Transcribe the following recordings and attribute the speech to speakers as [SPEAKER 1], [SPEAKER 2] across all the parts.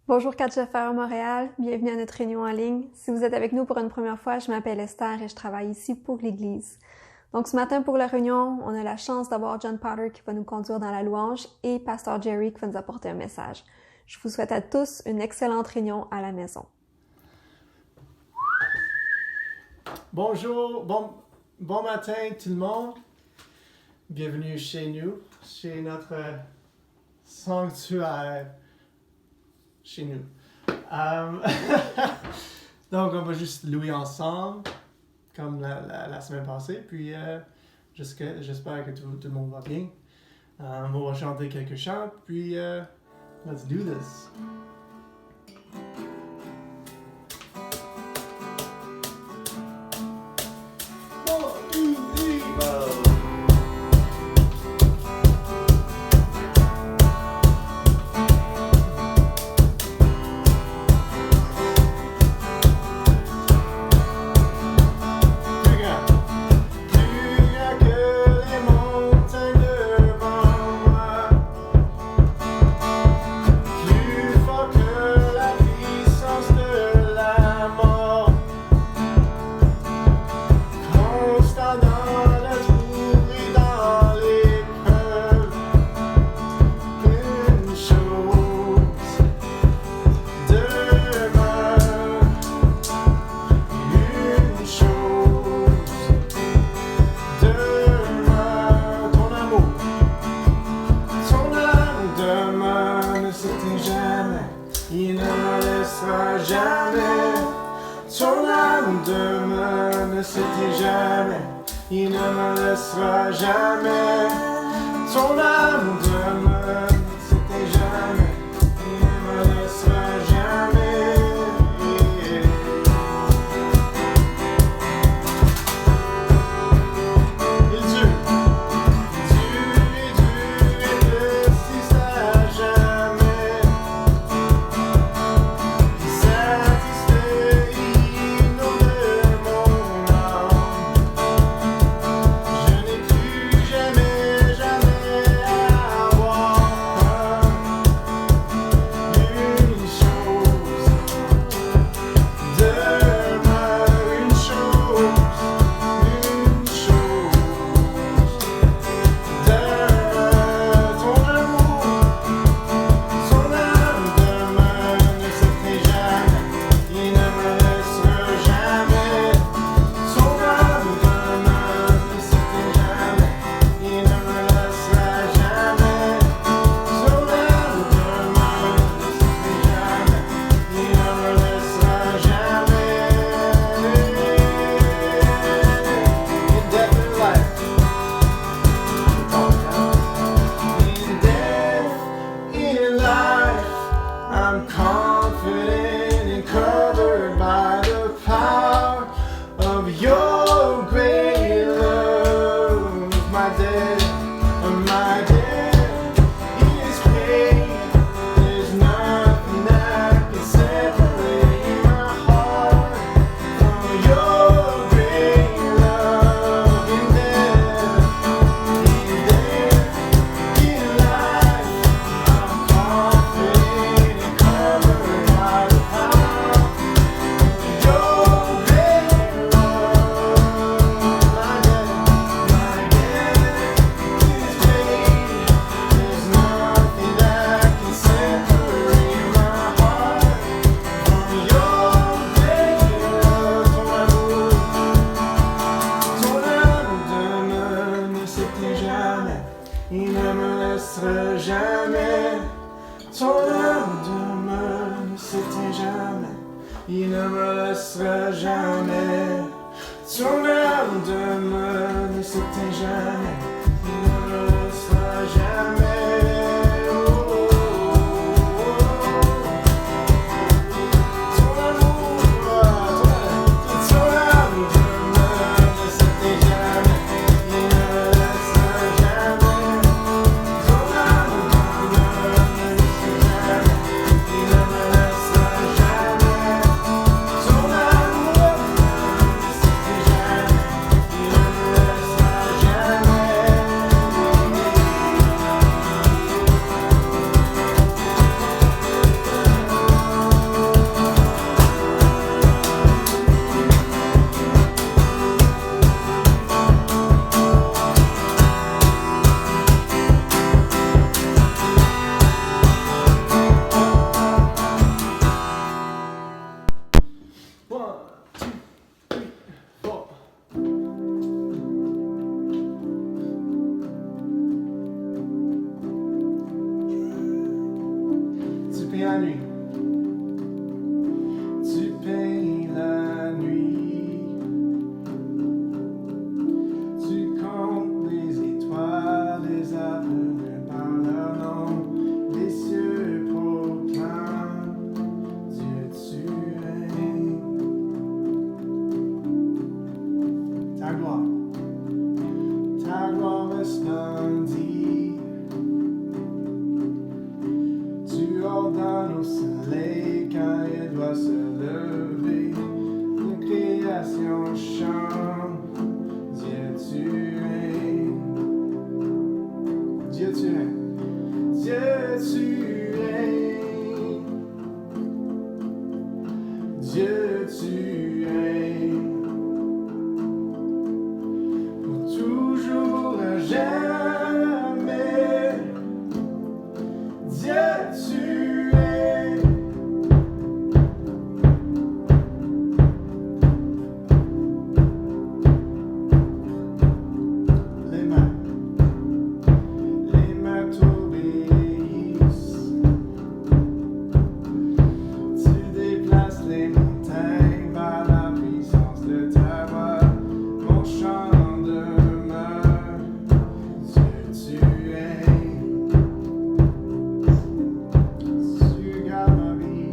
[SPEAKER 1] Bonjour Catchfr Montréal, bienvenue à notre réunion en ligne. Si vous êtes avec nous pour une première fois, je m'appelle Esther et je travaille ici pour l'Église. Donc ce matin pour la réunion, on a la chance d'avoir John Potter qui va nous conduire dans la louange et Pasteur Jerry qui va nous apporter un message. Je vous souhaite à tous une excellente réunion à la maison.
[SPEAKER 2] Bonjour, bon matin tout le monde. Bienvenue chez nous, chez notre sanctuaire. Chez nous. Donc, on va juste louer ensemble, comme la semaine passée. Puis, j'espère que tout le monde va bien. On va chanter quelques chants. Puis, let's do this.
[SPEAKER 3] Jamais
[SPEAKER 2] la nuit. Tu peins la nuit. Tu comptes les étoiles, les appelles par leur nom. Les cieux proclament Dieu tu règnes. Ta gloire resplendit. Tu ordonnes au soleil quand il doit se lever. La création chante. Dieu tu règnes. Dieu tu règnes. Dieu tu règnes. Dieu tu règnes. Pour toujours à jamais. Dieu tu règnes. Les mains t'obéissent. Tu déplaces les montagnes par la puissance de ta voix. Mon chant demeure. Dieu tu règnes. Tu gardes ma vie.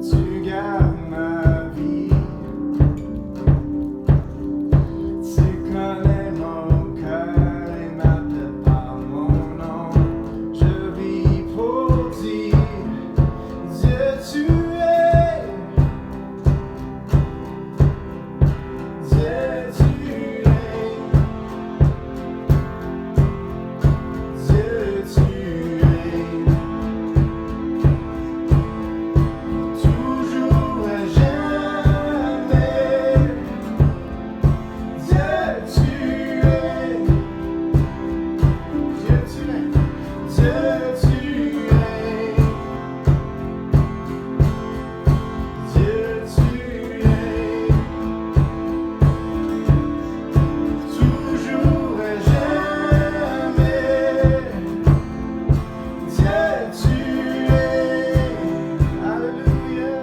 [SPEAKER 2] Tu gardes ma vie. Tu connais mon cœur et m'appelles par mon nom. Je vis pour dire, Dieu tu es. Dieu tu es. Dieu tu es. Toujours à jamais. Dieu tu es. Dieu tu es. Dieu tu es. Dieu tu es. Toujours à jamais. Dieu tu es. Alléluia.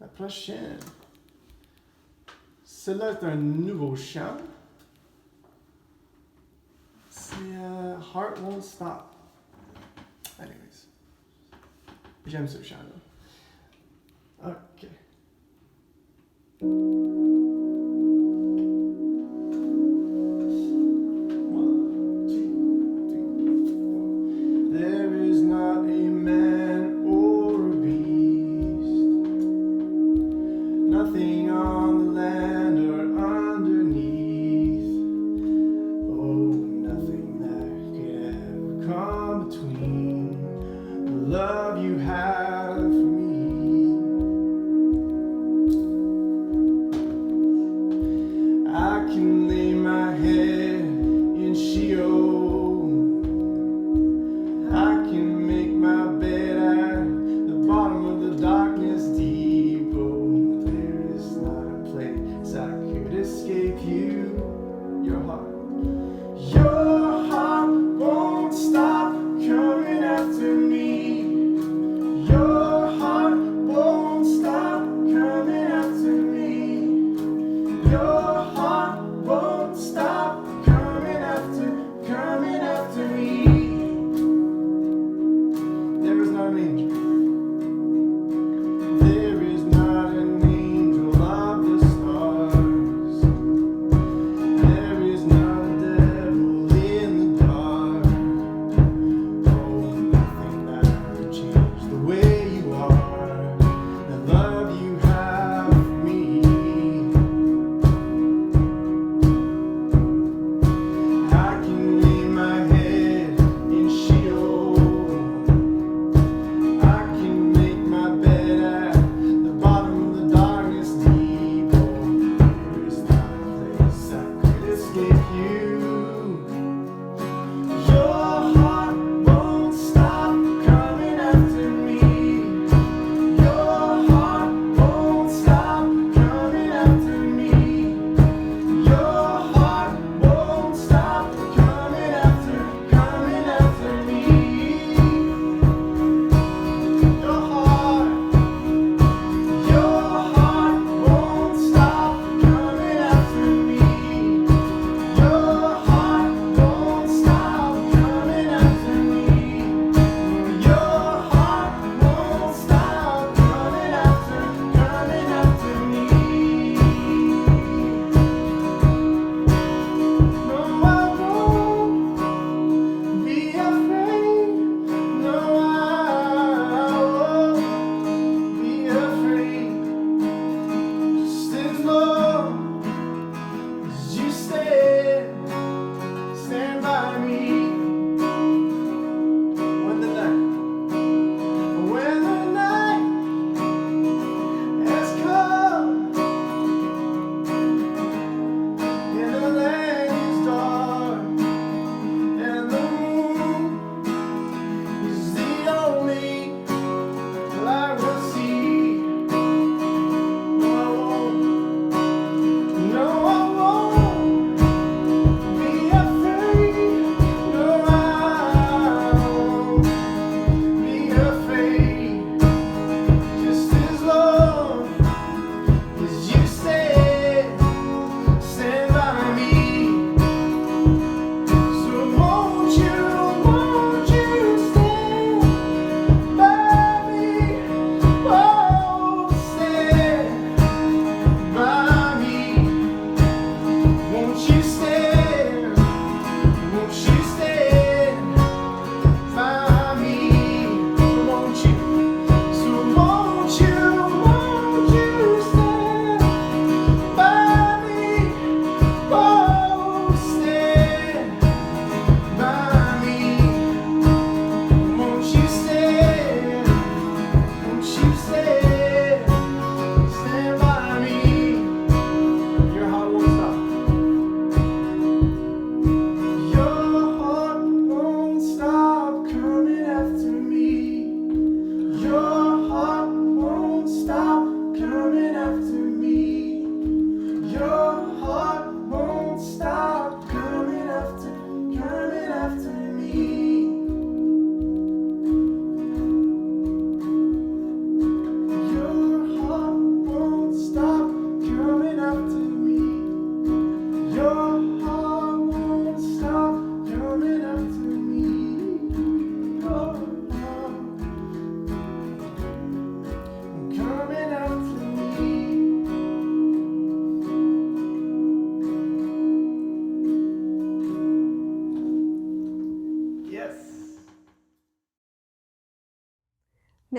[SPEAKER 2] La prochaine. Celle-là est un nouveau chant. C'est Heart Won't Stop. Anyways. J'aime ce chant-là. Ok. There is not a man or a beast, nothing on the land or on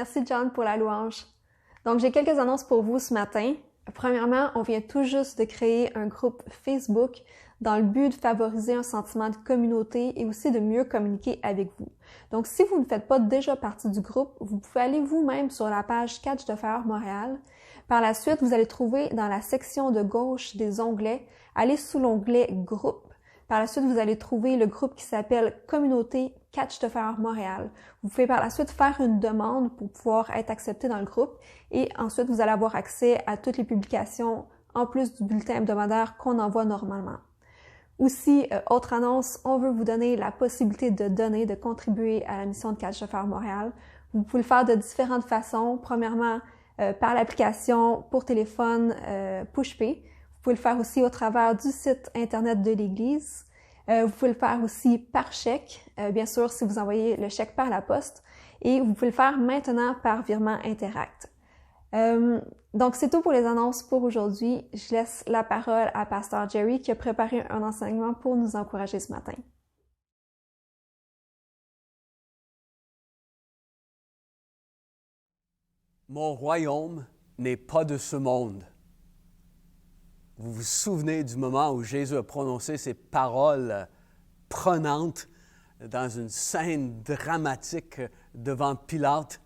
[SPEAKER 1] Merci John pour la louange. Donc j'ai quelques annonces pour vous ce matin. Premièrement, on vient tout juste de créer un groupe Facebook dans le but de favoriser un sentiment de communauté et aussi de mieux communiquer avec vous. Donc si vous ne faites pas déjà partie du groupe, vous pouvez aller vous-même sur la page Catch the Fire Montréal. Par la suite, vous allez trouver dans la section de gauche des onglets, allez sous l'onglet Groupe. Par la suite, vous allez trouver le groupe qui s'appelle Communauté Catch the Fire Montréal. Vous pouvez par la suite faire une demande pour pouvoir être accepté dans le groupe et ensuite vous allez avoir accès à toutes les publications en plus du bulletin hebdomadaire qu'on envoie normalement. Aussi, autre annonce, on veut vous donner la possibilité de donner, de contribuer à la mission de Catch the Fire Montréal. Vous pouvez le faire de différentes façons. Premièrement, par l'application pour téléphone PushPay. Vous pouvez le faire aussi au travers du site Internet de l'Église. Vous pouvez le faire aussi par chèque, bien sûr si vous envoyez le chèque par la poste. Et vous pouvez le faire maintenant par virement Interact. Donc c'est tout pour les annonces pour aujourd'hui. Je laisse la parole à Pasteur Jerry qui a préparé un enseignement pour nous encourager ce matin.
[SPEAKER 3] Mon royaume n'est pas de ce monde. Vous vous souvenez du moment où Jésus a prononcé ces paroles prenantes dans une scène dramatique devant Pilate?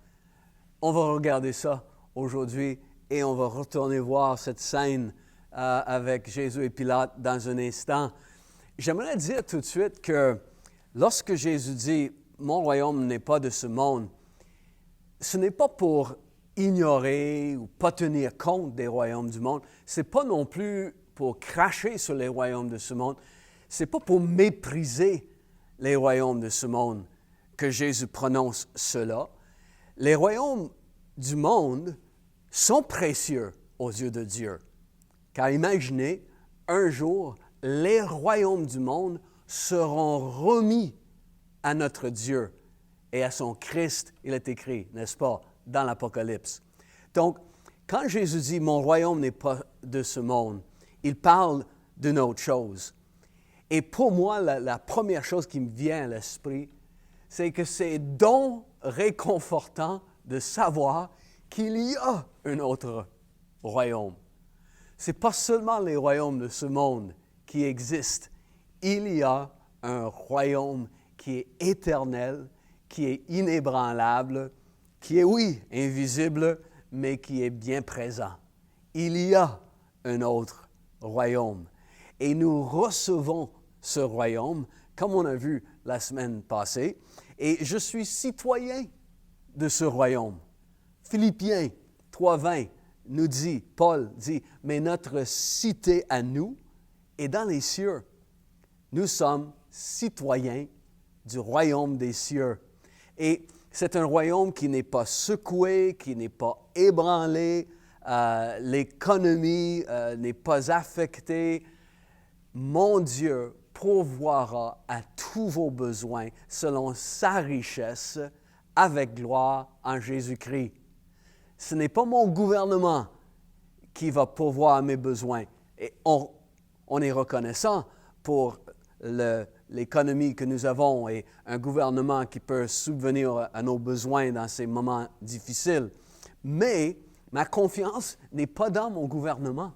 [SPEAKER 3] On va regarder ça aujourd'hui et on va retourner voir cette scène avec Jésus et Pilate dans un instant. J'aimerais dire tout de suite que lorsque Jésus dit « Mon royaume n'est pas de ce monde », ce n'est pas pour ignorer ou pas tenir compte des royaumes du monde. Ce n'est pas non plus pour cracher sur les royaumes de ce monde. Ce n'est pas pour mépriser les royaumes de ce monde que Jésus prononce cela. Les royaumes du monde sont précieux aux yeux de Dieu. Car imaginez, un jour, les royaumes du monde seront remis à notre Dieu et à son Christ, il est écrit, n'est-ce pas, dans l'Apocalypse. Donc, quand Jésus dit « Mon royaume n'est pas de ce monde », il parle d'une autre chose. Et pour moi, la première chose qui me vient à l'esprit, c'est que c'est donc réconfortant de savoir qu'il y a un autre royaume. Ce n'est pas seulement les royaumes de ce monde qui existent. Il y a un royaume qui est éternel, qui est inébranlable, qui est, oui, invisible, mais qui est bien présent. Il y a un autre royaume. Et nous recevons ce royaume, comme on a vu la semaine passée, et je suis citoyen de ce royaume. Philippiens 3:20 nous dit, Paul dit, « Mais notre cité à nous est dans les cieux. Nous sommes citoyens du royaume des cieux. » Et c'est un royaume qui n'est pas secoué, qui n'est pas ébranlé, l'économie n'est pas affectée. Mon Dieu pourvoira à tous vos besoins selon sa richesse avec gloire en Jésus-Christ. Ce n'est pas mon gouvernement qui va pourvoir à mes besoins. Et on est reconnaissant pour l'économie que nous avons et un gouvernement qui peut subvenir à nos besoins dans ces moments difficiles. Mais ma confiance n'est pas dans mon gouvernement.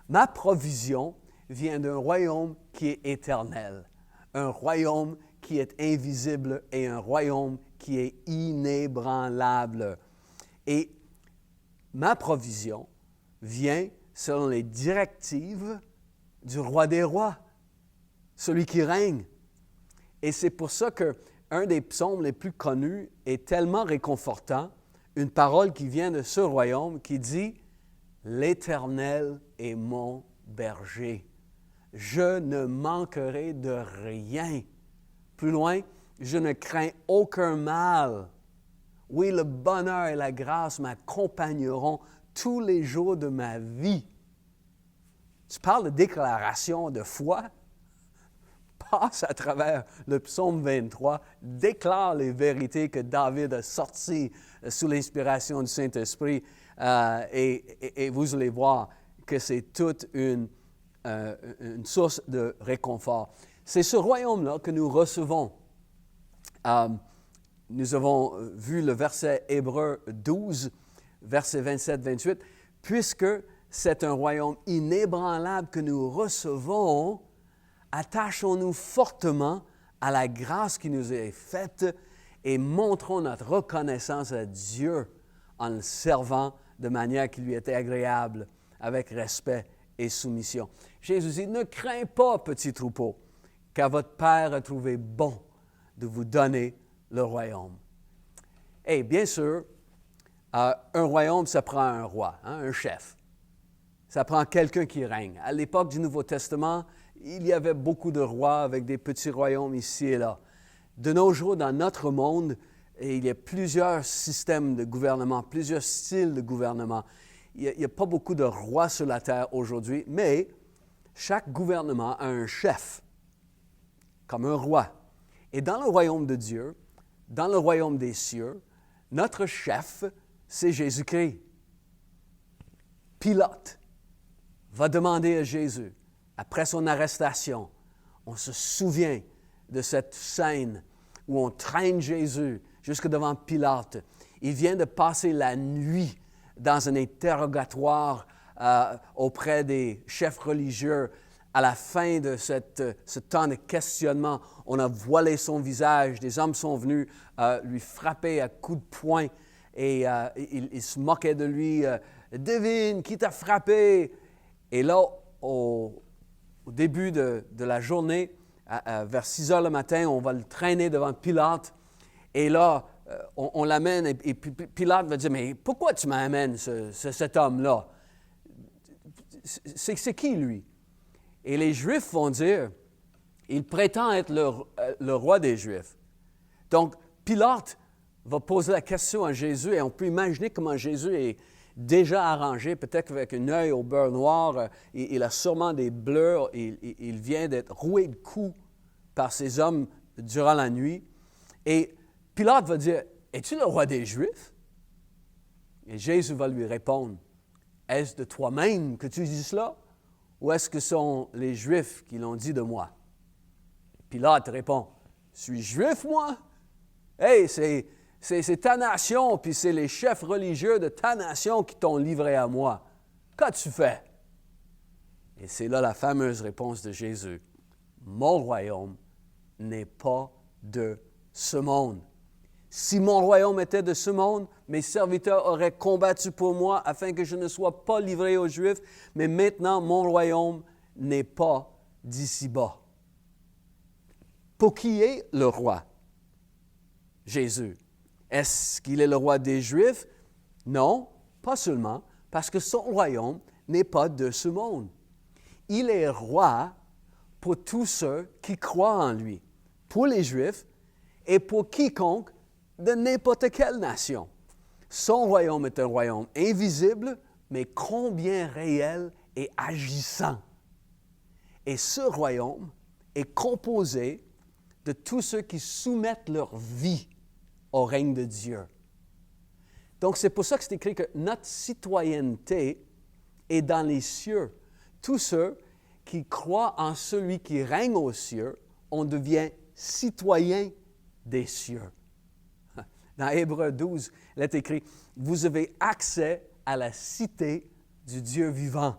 [SPEAKER 3] Ma provision vient d'un royaume qui est éternel, un royaume qui est invisible et un royaume qui est inébranlable. Et ma provision vient selon les directives du roi des rois, celui qui règne. Et c'est pour ça qu'un des psaumes les plus connus est tellement réconfortant, une parole qui vient de ce royaume qui dit « L'Éternel est mon berger. Je ne manquerai de rien. » Plus loin, « Je ne crains aucun mal. Oui, le bonheur et la grâce m'accompagneront tous les jours de ma vie. » Tu parles de déclaration de foi? Passe à travers le psaume 23, déclare les vérités que David a sorties sous l'inspiration du Saint-Esprit et vous allez voir que c'est toute une source de réconfort. C'est ce royaume-là que nous recevons. nous avons vu le verset Hébreux 12, verset 27-28. « Puisque c'est un royaume inébranlable que nous recevons, attachons-nous fortement à la grâce qui nous est faite et montrons notre reconnaissance à Dieu en le servant de manière qui lui était agréable, avec respect et soumission. » Jésus dit, « Ne crains pas, petit troupeau, car votre Père a trouvé bon de vous donner le royaume. » Et bien sûr, un royaume, ça prend un roi, un chef. Ça prend quelqu'un qui règne. À l'époque du Nouveau Testament, il y avait beaucoup de rois avec des petits royaumes ici et là. De nos jours, dans notre monde, il y a plusieurs systèmes de gouvernement, plusieurs styles de gouvernement. Il n'y a pas beaucoup de rois sur la terre aujourd'hui, mais chaque gouvernement a un chef, comme un roi. Et dans le royaume de Dieu, dans le royaume des cieux, notre chef, c'est Jésus-Christ. Pilate va demander à Jésus, après son arrestation, on se souvient de cette scène où on traîne Jésus jusque devant Pilate. Il vient de passer la nuit dans un interrogatoire auprès des chefs religieux. À la fin de ce temps de questionnement, on a voilé son visage. Des hommes sont venus lui frapper à coups de poing et ils se moquaient de lui. « Devine, qui t'a frappé? » Et là, au début de la journée, vers 6 heures le matin, on va le traîner devant Pilate. Et là, on l'amène et Pilate va dire, « Mais pourquoi tu m'amènes cet homme-là? C'est qui, lui? » Et les Juifs vont dire, il prétend être le roi des Juifs. Donc, Pilate va poser la question à Jésus et on peut imaginer comment Jésus est déjà arrangé, peut-être avec un œil au beurre noir. Il a sûrement des bleus. Il vient d'être roué de coups par ces hommes durant la nuit. Et Pilate va dire, « Es-tu le roi des Juifs? » Et Jésus va lui répondre, « Est-ce de toi-même que tu dis cela? Ou est-ce que ce sont les Juifs qui l'ont dit de moi? » Pilate répond, « Suis juif, moi? Hey, c'est ta nation, puis c'est les chefs religieux de ta nation qui t'ont livré à moi. Qu'as-tu fait? » Et c'est là la fameuse réponse de Jésus. « Mon royaume n'est pas de ce monde. Si mon royaume était de ce monde, mes serviteurs auraient combattu pour moi afin que je ne sois pas livré aux Juifs, mais maintenant mon royaume n'est pas d'ici-bas. » Pour qui est le roi? Jésus. Est-ce qu'il est le roi des Juifs? Non, pas seulement, parce que son royaume n'est pas de ce monde. Il est roi pour tous ceux qui croient en lui, pour les Juifs et pour quiconque de n'importe quelle nation. Son royaume est un royaume invisible, mais combien réel et agissant. Et ce royaume est composé de tous ceux qui soumettent leur vie au règne de Dieu. Donc, c'est pour ça que c'est écrit que notre citoyenneté est dans les cieux. Tous ceux qui croient en celui qui règne aux cieux, on devient citoyen des cieux. Dans Hébreux 12, il est écrit, « Vous avez accès à la cité du Dieu vivant. »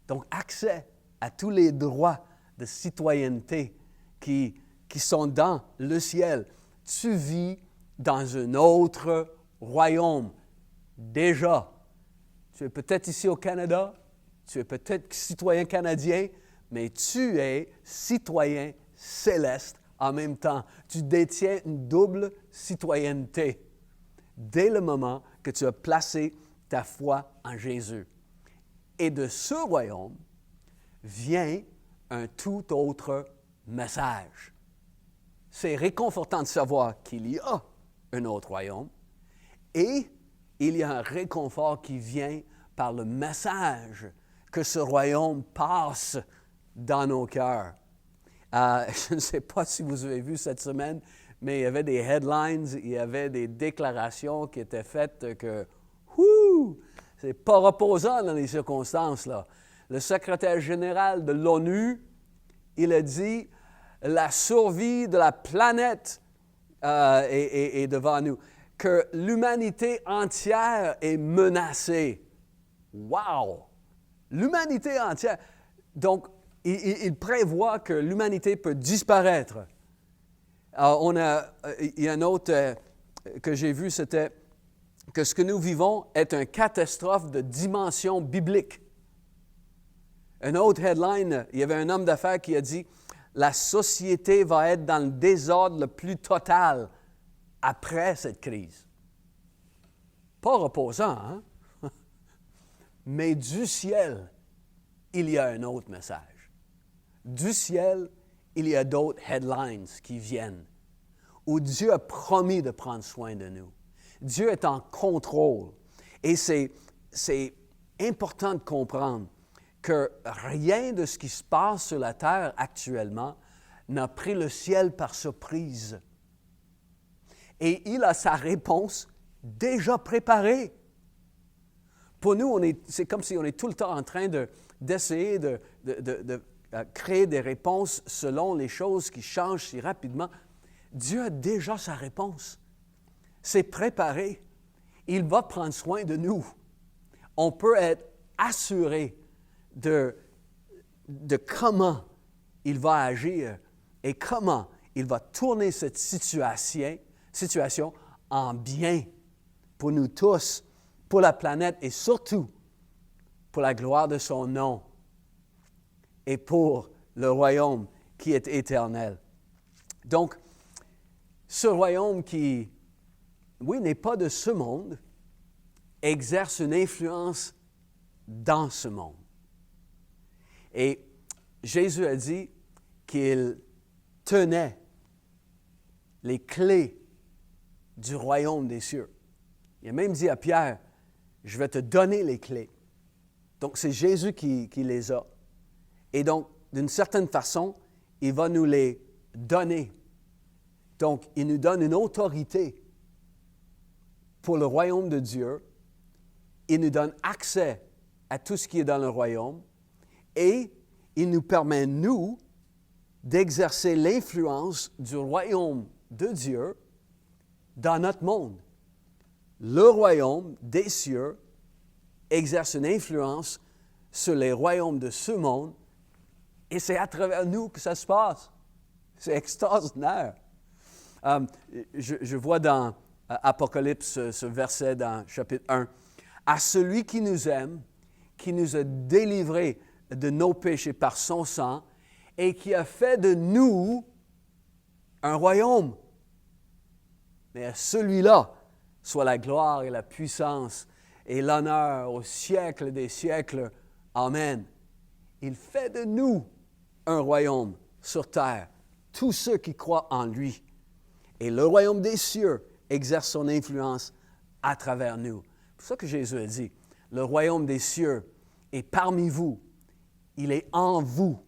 [SPEAKER 3] Donc, accès à tous les droits de citoyenneté qui sont dans le ciel. Tu vis dans un autre royaume. Déjà, tu es peut-être ici au Canada, tu es peut-être citoyen canadien, mais tu es citoyen céleste en même temps. Tu détiens une double citoyenneté dès le moment que tu as placé ta foi en Jésus. Et de ce royaume vient un tout autre message. C'est réconfortant de savoir qu'il y a un autre royaume et il y a un réconfort qui vient par le message que ce royaume passe dans nos cœurs. Je ne sais pas si vous avez vu cette semaine, mais il y avait des headlines, il y avait des déclarations qui étaient faites que, c'est pas reposant dans les circonstances, là. Le secrétaire général de l'ONU, il a dit, la survie de la planète est devant nous, que l'humanité entière est menacée. Wow! L'humanité entière. Donc, il prévoit que l'humanité peut disparaître. Il y a un autre que j'ai vu, c'était que ce que nous vivons est une catastrophe de dimension biblique. Un autre headline, il y avait un homme d'affaires qui a dit « La société va être dans le désordre le plus total après cette crise. » Pas reposant, hein? Mais du ciel, il y a un autre message. Du ciel, il y a d'autres headlines qui viennent, où Dieu a promis de prendre soin de nous. Dieu est en contrôle. Et c'est important de comprendre que rien de ce qui se passe sur la terre actuellement n'a pris le ciel par surprise. Et il a sa réponse déjà préparée. Pour nous, c'est comme si on est tout le temps en train d'essayer de créer des réponses selon les choses qui changent si rapidement. Dieu a déjà sa réponse. C'est préparé. Il va prendre soin de nous. On peut être assuré de comment il va agir et comment il va tourner cette situation en bien pour nous tous, pour la planète et surtout pour la gloire de son nom et pour le royaume qui est éternel. Donc, ce royaume qui, oui, n'est pas de ce monde, exerce une influence dans ce monde. Et Jésus a dit qu'il tenait les clés du royaume des cieux. Il a même dit à Pierre, « Je vais te donner les clés. » Donc, c'est Jésus qui les a. Et donc, d'une certaine façon, il va nous les donner. Donc, il nous donne une autorité pour le royaume de Dieu. Il nous donne accès à tout ce qui est dans le royaume. Et il nous permet, nous, d'exercer l'influence du royaume de Dieu dans notre monde. Le royaume des cieux exerce une influence sur les royaumes de ce monde et c'est à travers nous que ça se passe. C'est extraordinaire. Je vois dans Apocalypse ce verset dans chapitre 1. « À celui qui nous aime, qui nous a délivrés de nos péchés par son sang et qui a fait de nous un royaume. Mais à celui-là soit la gloire et la puissance et l'honneur au siècle des siècles. Amen. » Il fait de nous un royaume sur terre, tous ceux qui croient en lui. Et le royaume des cieux exerce son influence à travers nous. C'est pour ça que Jésus a dit, le royaume des cieux est parmi vous, il est en vous,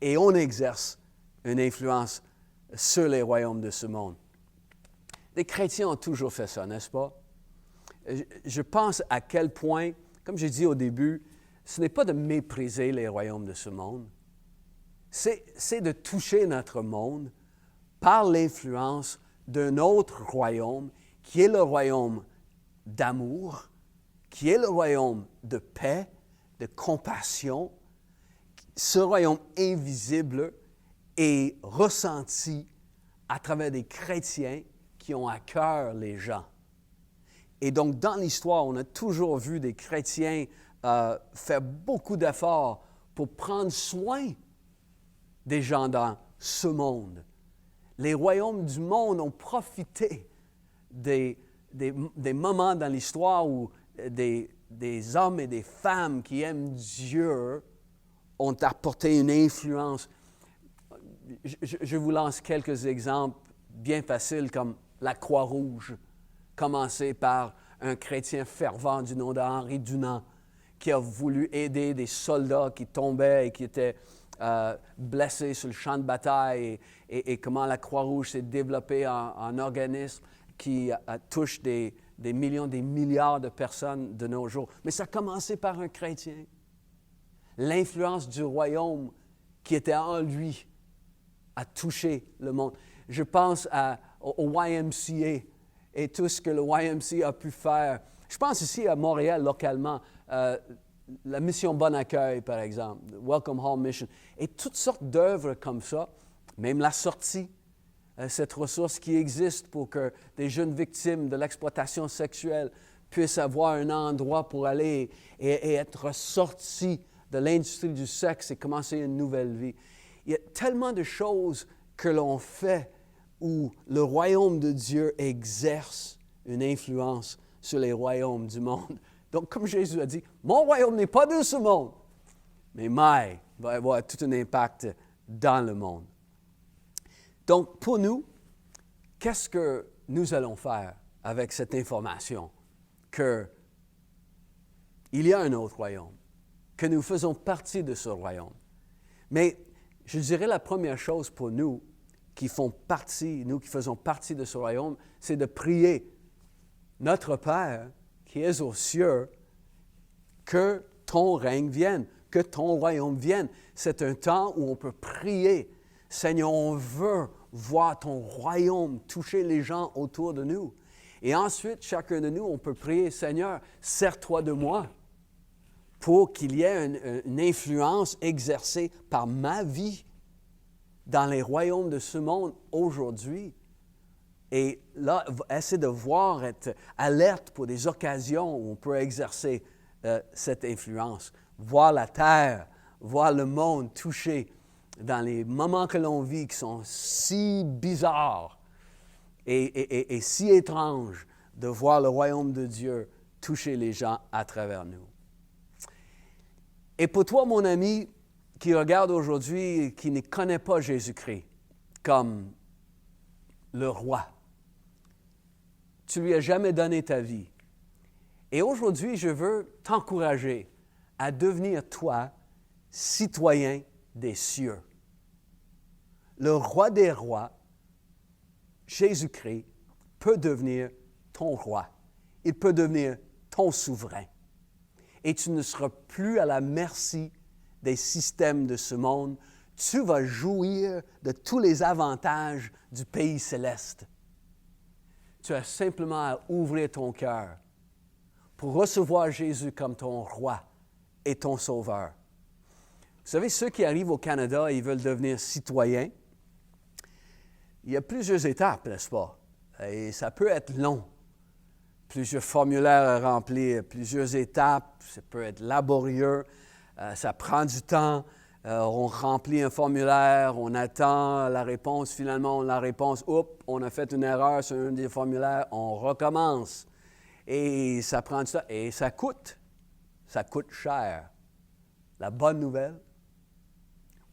[SPEAKER 3] et on exerce une influence sur les royaumes de ce monde. Les chrétiens ont toujours fait ça, n'est-ce pas? Je pense à quel point, comme j'ai dit au début, ce n'est pas de mépriser les royaumes de ce monde, c'est de toucher notre monde par l'influence d'un autre royaume qui est le royaume d'amour, qui est le royaume de paix, de compassion. Ce royaume invisible est ressenti à travers des chrétiens qui ont à cœur les gens. Et donc, dans l'histoire, on a toujours vu des chrétiens faire beaucoup d'efforts pour prendre soin des gens dans ce monde. Les royaumes du monde ont profité des moments dans l'histoire où des hommes et des femmes qui aiment Dieu ont apporté une influence. Je vous lance quelques exemples bien faciles comme la Croix-Rouge, commencée par un chrétien fervent du nom d'Henri Dunant, qui a voulu aider des soldats qui tombaient et qui étaient blessés sur le champ de bataille et comment la Croix-Rouge s'est développée en organisme qui touche des millions, des milliards de personnes de nos jours. Mais ça a commencé par un chrétien. L'influence du royaume qui était en lui a touché le monde. Je pense au YMCA et tout ce que le YMCA a pu faire. Je pense ici à Montréal, localement, la mission Bon Accueil, par exemple, Welcome Hall Mission, et toutes sortes d'œuvres comme ça, même la sortie, cette ressource qui existe pour que des jeunes victimes de l'exploitation sexuelle puissent avoir un endroit pour aller et être sortis de l'industrie du sexe et commencer une nouvelle vie. Il y a tellement de choses que l'on fait où le royaume de Dieu exerce une influence sur les royaumes du monde. Donc, comme Jésus a dit, mon royaume n'est pas de ce monde, mais va avoir tout un impact dans le monde. Donc, pour nous, qu'est-ce que nous allons faire avec cette information qu'il y a un autre royaume, que nous faisons partie de ce royaume? Mais je dirais la première chose pour nous qui faisons partie de ce royaume, c'est de prier notre Père qui est aux cieux, que ton règne vienne, que ton royaume vienne. C'est un temps où on peut prier. Seigneur, on veut voir ton royaume toucher les gens autour de nous. Et ensuite, chacun de nous, on peut prier, Seigneur, sers-toi de moi pour qu'il y ait une influence exercée par ma vie dans les royaumes de ce monde aujourd'hui. Et là, essayer de voir, être alerte pour des occasions où on peut exercer cette influence. Voir la terre, voir le monde touché dans les moments que l'on vit qui sont si bizarres et si étranges, de voir le royaume de Dieu toucher les gens à travers nous. Et pour toi, mon ami, qui regarde aujourd'hui et qui ne connaît pas Jésus-Christ comme le roi, tu ne lui as jamais donné ta vie. Et aujourd'hui, je veux t'encourager à devenir, toi, citoyen des cieux. Le roi des rois, Jésus-Christ, peut devenir ton roi. Il peut devenir ton souverain. Et tu ne seras plus à la merci des systèmes de ce monde. Tu vas jouir de tous les avantages du pays céleste. Tu as simplement à ouvrir ton cœur pour recevoir Jésus comme ton roi et ton sauveur. Vous savez, ceux qui arrivent au Canada et ils veulent devenir citoyens, il y a plusieurs étapes, n'est-ce pas? Et ça peut être long. Plusieurs formulaires à remplir, plusieurs étapes, ça peut être laborieux, ça prend du temps. On remplit un formulaire, on attend la réponse, finalement, la réponse, oups, on a fait une erreur sur un des formulaires, on recommence. Et ça prend du temps, et ça coûte cher. La bonne nouvelle,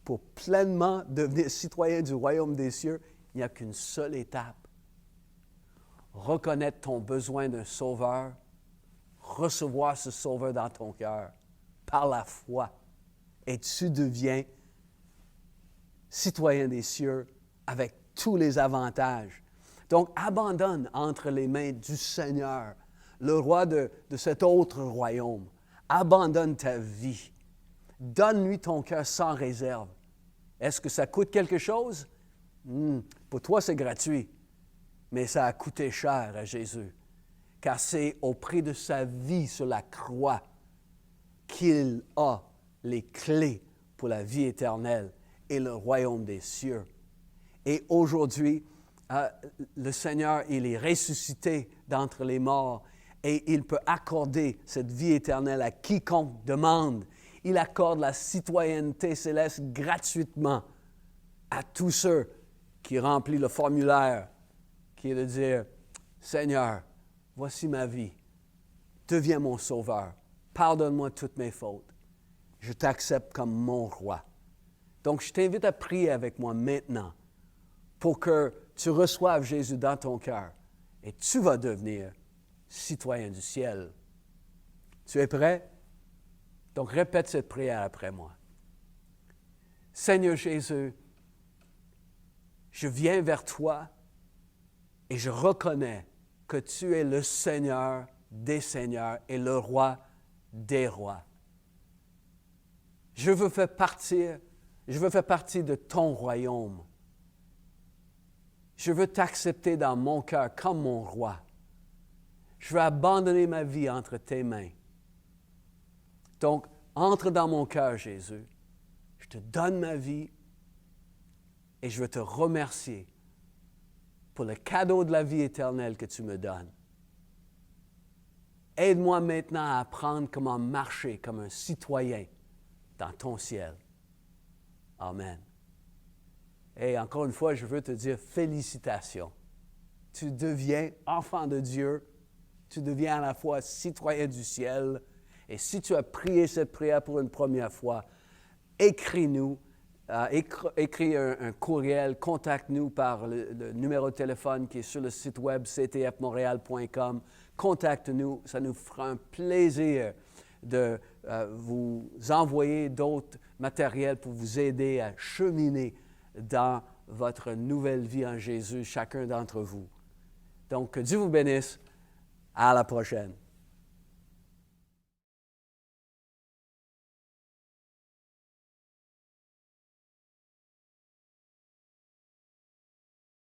[SPEAKER 3] pour pleinement devenir citoyen du royaume des cieux, il n'y a qu'une seule étape. Reconnaître ton besoin d'un sauveur, recevoir ce sauveur dans ton cœur, par la foi. Et tu deviens citoyen des cieux avec tous les avantages. Donc, abandonne entre les mains du Seigneur, le roi de cet autre royaume. Abandonne ta vie. Donne-lui ton cœur sans réserve. Est-ce que ça coûte quelque chose? Pour toi, c'est gratuit, mais ça a coûté cher à Jésus, car c'est au prix de sa vie sur la croix qu'il a les clés pour la vie éternelle et le royaume des cieux. Et aujourd'hui, le Seigneur, il est ressuscité d'entre les morts et il peut accorder cette vie éternelle à quiconque demande. Il accorde la citoyenneté céleste gratuitement à tous ceux qui remplissent le formulaire, qui est de dire, « Seigneur, voici ma vie, deviens mon sauveur, pardonne-moi toutes mes fautes. Je t'accepte comme mon roi. » Donc, je t'invite à prier avec moi maintenant pour que tu reçoives Jésus dans ton cœur et tu vas devenir citoyen du ciel. Tu es prêt? Donc, répète cette prière après moi. Seigneur Jésus, je viens vers toi et je reconnais que tu es le Seigneur des seigneurs et le roi des rois. Je veux faire partie de ton royaume. Je veux t'accepter dans mon cœur comme mon roi. Je veux abandonner ma vie entre tes mains. Donc, entre dans mon cœur, Jésus. Je te donne ma vie et je veux te remercier pour le cadeau de la vie éternelle que tu me donnes. Aide-moi maintenant à apprendre comment marcher comme un citoyen dans ton ciel. Amen. Et encore une fois, je veux te dire félicitations. Tu deviens enfant de Dieu. Tu deviens à la fois citoyen du ciel. Et si tu as prié cette prière pour une première fois, écris-nous, écris un courriel, contacte-nous par le numéro de téléphone qui est sur le site web ctfmontréal.com. Contacte-nous, ça nous fera un plaisir de vous envoyer d'autres matériels pour vous aider à cheminer dans votre nouvelle vie en Jésus, chacun d'entre vous. Donc, que Dieu vous bénisse. À la prochaine.